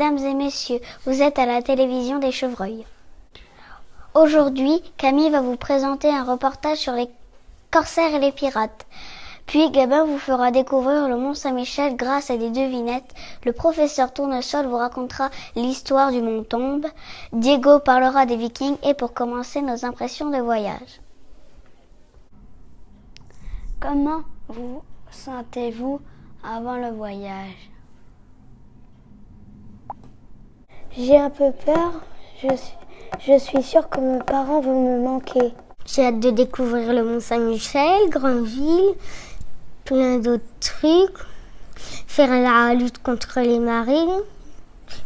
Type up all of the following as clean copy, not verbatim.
mesdames et messieurs, vous êtes à la télévision des Chevreuils. Aujourd'hui, Camille va vous présenter un reportage sur les corsaires et les pirates. Puis Gabin vous fera découvrir le Mont Saint-Michel grâce à des devinettes. Le professeur Tournesol vous racontera l'histoire du Mont Tombe. Diego parlera des Vikings et pour commencer nos impressions de voyage. Comment vous sentez-vous avant le voyage? J'ai un peu peur. Je suis sûre que mes parents vont me manquer. J'ai hâte de découvrir le Mont Saint-Michel, Grandville, plein d'autres trucs. Faire la lutte contre les marées,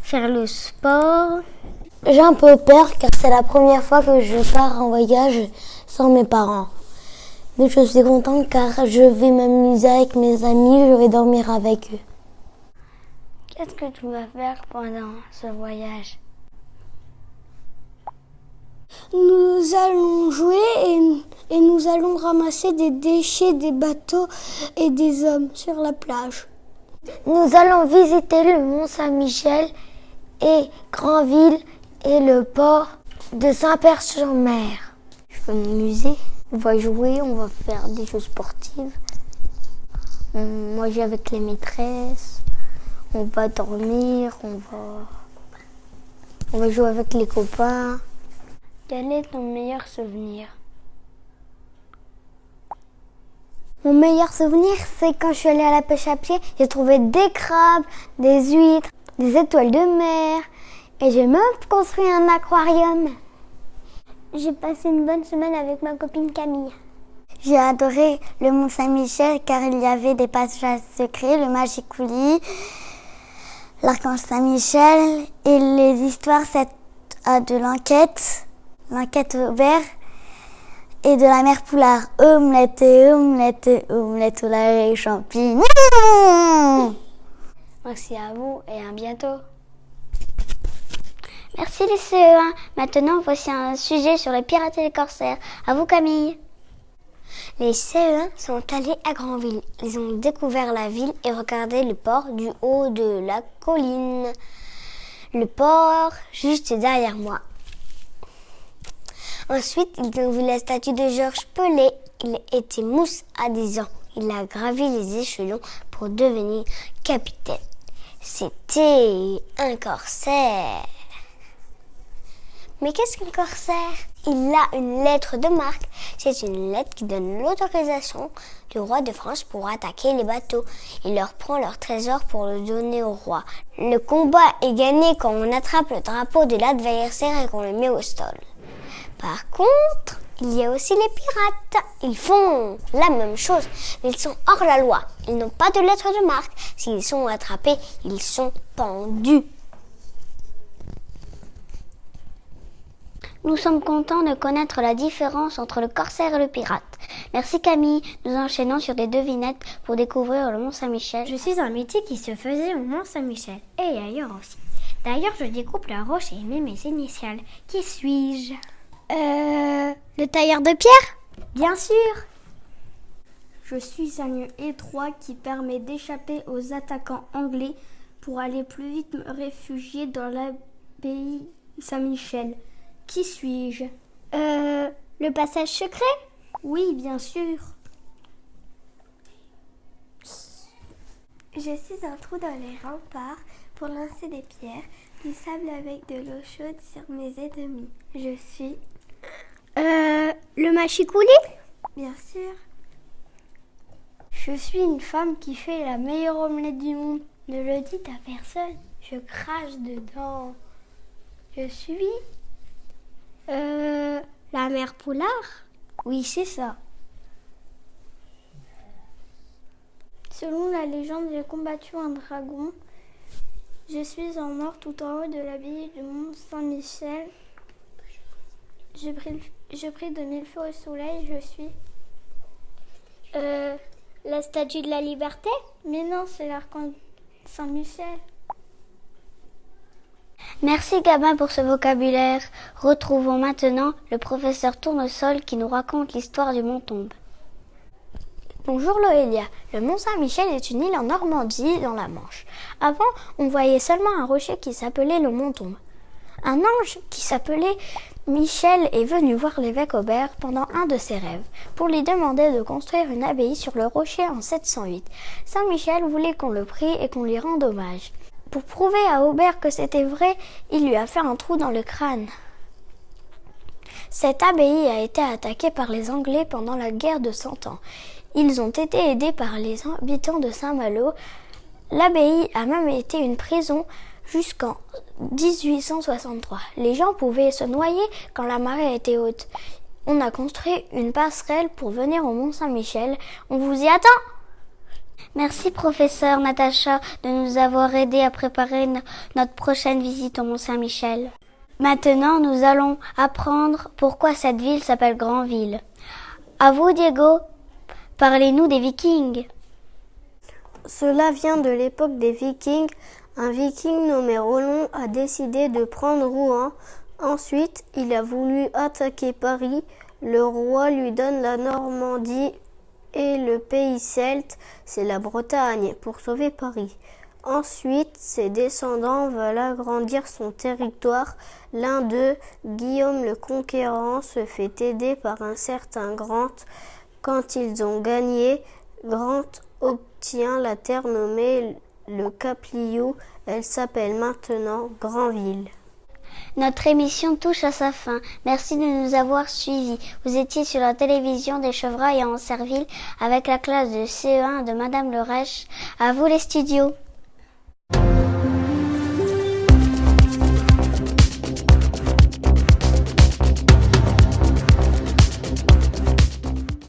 faire le sport. J'ai un peu peur car c'est la première fois que je pars en voyage sans mes parents. Mais je suis contente car je vais m'amuser avec mes amis, je vais dormir avec eux. Qu'est-ce que tu vas faire pendant ce voyage? Nous allons jouer et nous allons ramasser des déchets des bateaux et des hommes sur la plage. Nous allons visiter le Mont Saint-Michel et Grandville et le port de Saint-Père-sur-Mer. Je vais m'amuser, on va jouer, on va faire des jeux sportifs. Moi, j'ai avec les maîtresses, on va dormir, on va jouer avec les copains. Quel est ton meilleur souvenir? Mon meilleur souvenir, c'est quand je suis allée à la pêche à pied, j'ai trouvé des crabes, des huîtres, des étoiles de mer et j'ai même construit un aquarium. J'ai passé une bonne semaine avec ma copine Camille. J'ai adoré le Mont Saint-Michel car il y avait des passages secrets, le Magic Coulis, l'Archange Saint-Michel et les histoires de l'enquête Aubert et de la mère Poulard. Omelette, omelette, omelette au lait et champignons. Merci à vous et à bientôt. Merci les CE1. Maintenant, voici un sujet sur les pirates et les corsaires. À vous Camille. Les CE1 sont allés à Grandville. Ils ont découvert la ville et regardé le port du haut de la colline. Le port juste derrière moi. Ensuite, ils ont vu la statue de Georges Pelé. Il était mousse à 10 ans. Il a gravi les échelons pour devenir capitaine. C'était un corsaire. Mais qu'est-ce qu'un corsaire? Il a une lettre de marque. C'est une lettre qui donne l'autorisation du roi de France pour attaquer les bateaux. Il leur prend leur trésor pour le donner au roi. Le combat est gagné quand on attrape le drapeau de l'adversaire et qu'on le met au sol. Par contre, il y a aussi les pirates. Ils font la même chose, mais ils sont hors la loi. Ils n'ont pas de lettre de marque. S'ils sont attrapés, ils sont pendus. Nous sommes contents de connaître la différence entre le corsaire et le pirate. Merci Camille. Nous enchaînons sur des devinettes pour découvrir le Mont Saint-Michel. Je suis un métier qui se faisait au Mont Saint-Michel et ailleurs aussi. D'ailleurs, je découpe la roche et mets mes initiales. Qui suis-je? Le tailleur de pierre? Bien sûr. Je suis un lieu étroit qui permet d'échapper aux attaquants anglais pour aller plus vite me réfugier dans l'abbaye Saint-Michel. Qui suis-je? Le passage secret? Oui, bien sûr. Je suis un trou dans les remparts pour lancer des pierres, du sable avec de l'eau chaude sur mes ennemis. Je suis... le machicoulis? Bien sûr. Je suis une femme qui fait la meilleure omelette du monde. Ne le dites à personne, je crache dedans. Je suis... la mère Poulard? Oui, c'est ça. Selon la légende, j'ai combattu un dragon. Je suis en or tout en haut de l'abbaye du Mont Saint-Michel. Je prie de mille feux au soleil. Je suis... la statue de la liberté? Mais non, c'est l'archange Saint-Michel. Merci Gabin pour ce vocabulaire. Retrouvons maintenant le professeur Tournesol qui nous raconte l'histoire du Mont Tombe. Bonjour Loélia, le Mont Saint-Michel est une île en Normandie, dans la Manche. Avant, on voyait seulement un rocher qui s'appelait le Mont Tombe. Un ange qui s'appelait Michel est venu voir l'évêque Aubert pendant un de ses rêves pour lui demander de construire une abbaye sur le rocher en 708. Saint Michel voulait qu'on le prie et qu'on lui rende hommage. Pour prouver à Aubert que c'était vrai, il lui a fait un trou dans le crâne. Cette abbaye a été attaquée par les Anglais pendant la guerre de 100 ans. Ils ont été aidés par les habitants de Saint-Malo. L'abbaye a même été une prison jusqu'en 1863. Les gens pouvaient se noyer quand la marée était haute. On a construit une passerelle pour venir au Mont Saint-Michel. On vous y attend! Merci professeur Natacha de nous avoir aidés à préparer notre prochaine visite au Mont Saint-Michel. Maintenant, nous allons apprendre pourquoi cette ville s'appelle Granville. À vous Diego, parlez-nous des Vikings. Cela vient de l'époque des Vikings. Un Viking nommé Roland a décidé de prendre Rouen. Ensuite, il a voulu attaquer Paris. Le roi lui donne la Normandie et le pays celte, c'est la Bretagne, pour sauver Paris. Ensuite, ses descendants veulent agrandir son territoire. L'un d'eux, Guillaume le Conquérant, se fait aider par un certain Grant. Quand ils ont gagné, Grant obtient la terre nommée le Cap-Liou. Elle s'appelle maintenant Granville. Notre émission touche à sa fin. Merci de nous avoir suivis. Vous étiez sur la télévision des Chevreuils à Ancerville avec la classe de CE1 de Madame Lerèche. À vous les studios.